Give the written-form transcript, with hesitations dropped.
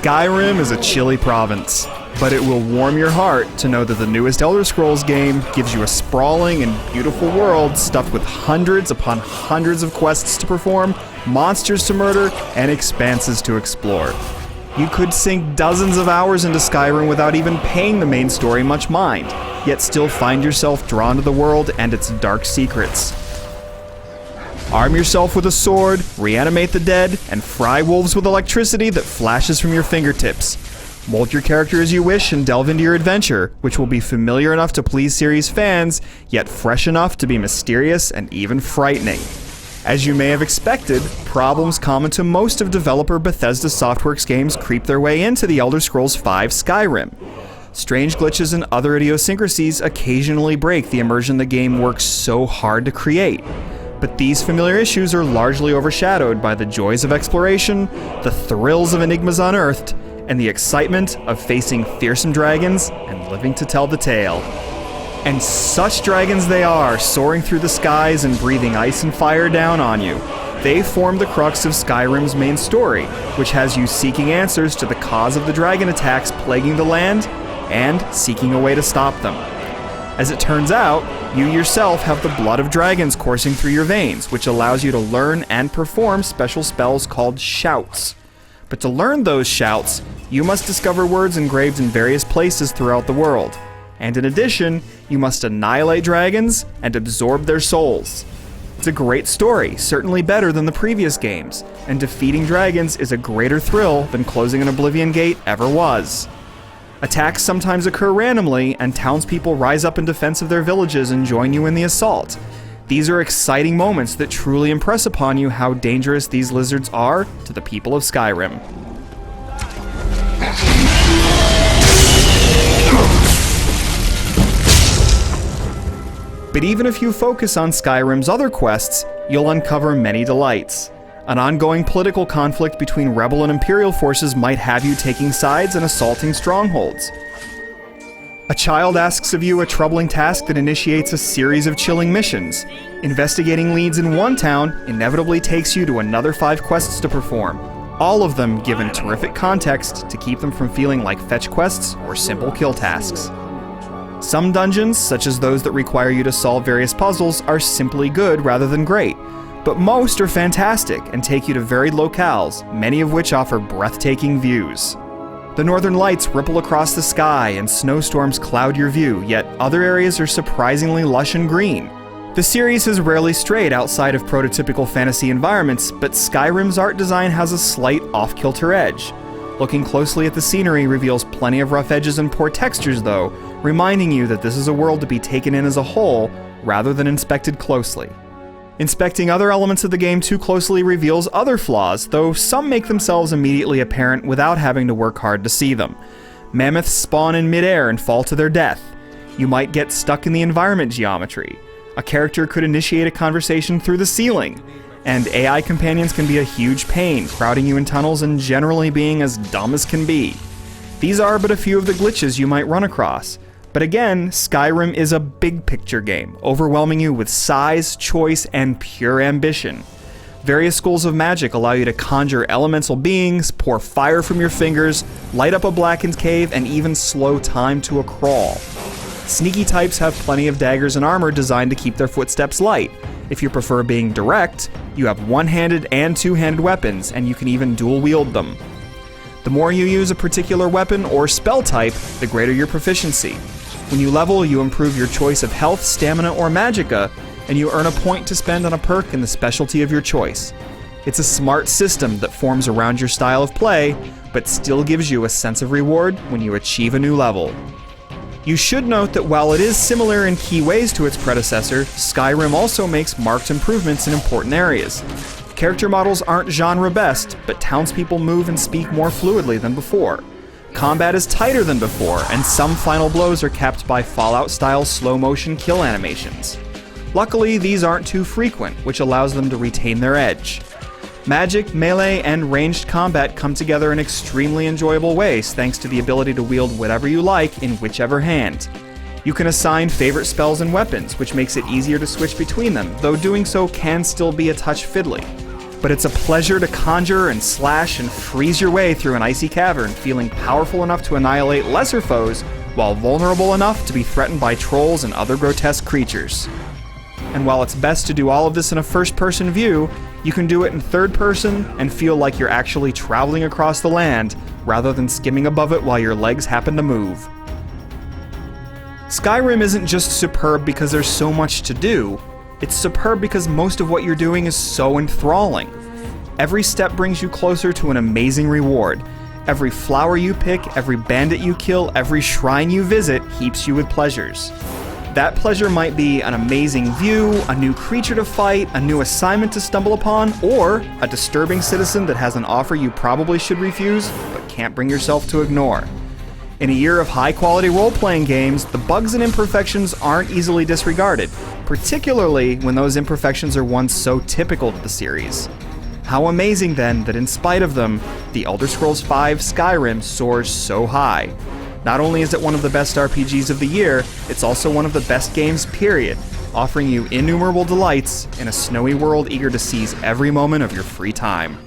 Skyrim is a chilly province, but it will warm your heart to know that the newest Elder Scrolls game gives you a sprawling and beautiful world stuffed with hundreds upon hundreds of quests to perform, monsters to murder, and expanses to explore. You could sink dozens of hours into Skyrim without even paying the main story much mind, yet still find yourself drawn to the world and its dark secrets. Arm yourself with a sword, reanimate the dead, and fry wolves with electricity that flashes from your fingertips. Mold your character as you wish and delve into your adventure, which will be familiar enough to please series fans, yet fresh enough to be mysterious and even frightening. As you may have expected, problems common to most of developer Bethesda Softworks games creep their way into the Elder Scrolls V Skyrim. Strange glitches and other idiosyncrasies occasionally break the immersion the game works so hard to create. But these familiar issues are largely overshadowed by the joys of exploration, the thrills of enigmas unearthed, and the excitement of facing fearsome dragons and living to tell the tale. And such dragons they are, soaring through the skies and breathing ice and fire down on you. They form the crux of Skyrim's main story, which has you seeking answers to the cause of the dragon attacks plaguing the land, and seeking a way to stop them. As it turns out, you yourself have the blood of dragons coursing through your veins, which allows you to learn and perform special spells called shouts. But to learn those shouts, you must discover words engraved in various places throughout the world. And in addition, you must annihilate dragons and absorb their souls. It's a great story, certainly better than the previous games, and defeating dragons is a greater thrill than closing an Oblivion Gate ever was. Attacks sometimes occur randomly, and townspeople rise up in defense of their villages and join you in the assault. These are exciting moments that truly impress upon you how dangerous these lizards are to the people of Skyrim. But even if you focus on Skyrim's other quests, you'll uncover many delights. An ongoing political conflict between rebel and imperial forces might have you taking sides and assaulting strongholds. A child asks of you a troubling task that initiates a series of chilling missions. Investigating leads in one town inevitably takes you to another 5 quests to perform, all of them given terrific context to keep them from feeling like fetch quests or simple kill tasks. Some dungeons, such as those that require you to solve various puzzles, are simply good rather than great. But most are fantastic and take you to varied locales, many of which offer breathtaking views. The northern lights ripple across the sky and snowstorms cloud your view, yet other areas are surprisingly lush and green. The series has rarely strayed outside of prototypical fantasy environments, but Skyrim's art design has a slight off-kilter edge. Looking closely at the scenery reveals plenty of rough edges and poor textures though, reminding you that this is a world to be taken in as a whole, rather than inspected closely. Inspecting other elements of the game too closely reveals other flaws, though some make themselves immediately apparent without having to work hard to see them. Mammoths spawn in midair and fall to their death. You might get stuck in the environment geometry. A character could initiate a conversation through the ceiling. And AI companions can be a huge pain, crowding you in tunnels and generally being as dumb as can be. These are but a few of the glitches you might run across. But again, Skyrim is a big picture game, overwhelming you with size, choice, and pure ambition. Various schools of magic allow you to conjure elemental beings, pour fire from your fingers, light up a blackened cave, and even slow time to a crawl. Sneaky types have plenty of daggers and armor designed to keep their footsteps light. If you prefer being direct, you have one-handed and two-handed weapons, and you can even dual-wield them. The more you use a particular weapon or spell type, the greater your proficiency. When you level, you improve your choice of health, stamina, or magicka, and you earn a point to spend on a perk in the specialty of your choice. It's a smart system that forms around your style of play, but still gives you a sense of reward when you achieve a new level. You should note that while it is similar in key ways to its predecessor, Skyrim also makes marked improvements in important areas. Character models aren't genre best, but townspeople move and speak more fluidly than before. Combat is tighter than before, and some final blows are capped by Fallout-style slow-motion kill animations. Luckily, these aren't too frequent, which allows them to retain their edge. Magic, melee, and ranged combat come together in extremely enjoyable ways thanks to the ability to wield whatever you like in whichever hand. You can assign favorite spells and weapons, which makes it easier to switch between them, though doing so can still be a touch fiddly. But it's a pleasure to conjure and slash and freeze your way through an icy cavern, feeling powerful enough to annihilate lesser foes, while vulnerable enough to be threatened by trolls and other grotesque creatures. And while it's best to do all of this in a first-person view, you can do it in third person and feel like you're actually traveling across the land, rather than skimming above it while your legs happen to move. Skyrim isn't just superb because there's so much to do, it's superb because most of what you're doing is so enthralling. Every step brings you closer to an amazing reward. Every flower you pick, every bandit you kill, every shrine you visit heaps you with pleasures. That pleasure might be an amazing view, a new creature to fight, a new assignment to stumble upon, or a disturbing citizen that has an offer you probably should refuse, but can't bring yourself to ignore. In a year of high-quality role-playing games, the bugs and imperfections aren't easily disregarded, particularly when those imperfections are ones so typical to the series. How amazing, then, that in spite of them, The Elder Scrolls V Skyrim soars so high. Not only is it one of the best RPGs of the year, it's also one of the best games, period, offering you innumerable delights in a snowy world eager to seize every moment of your free time.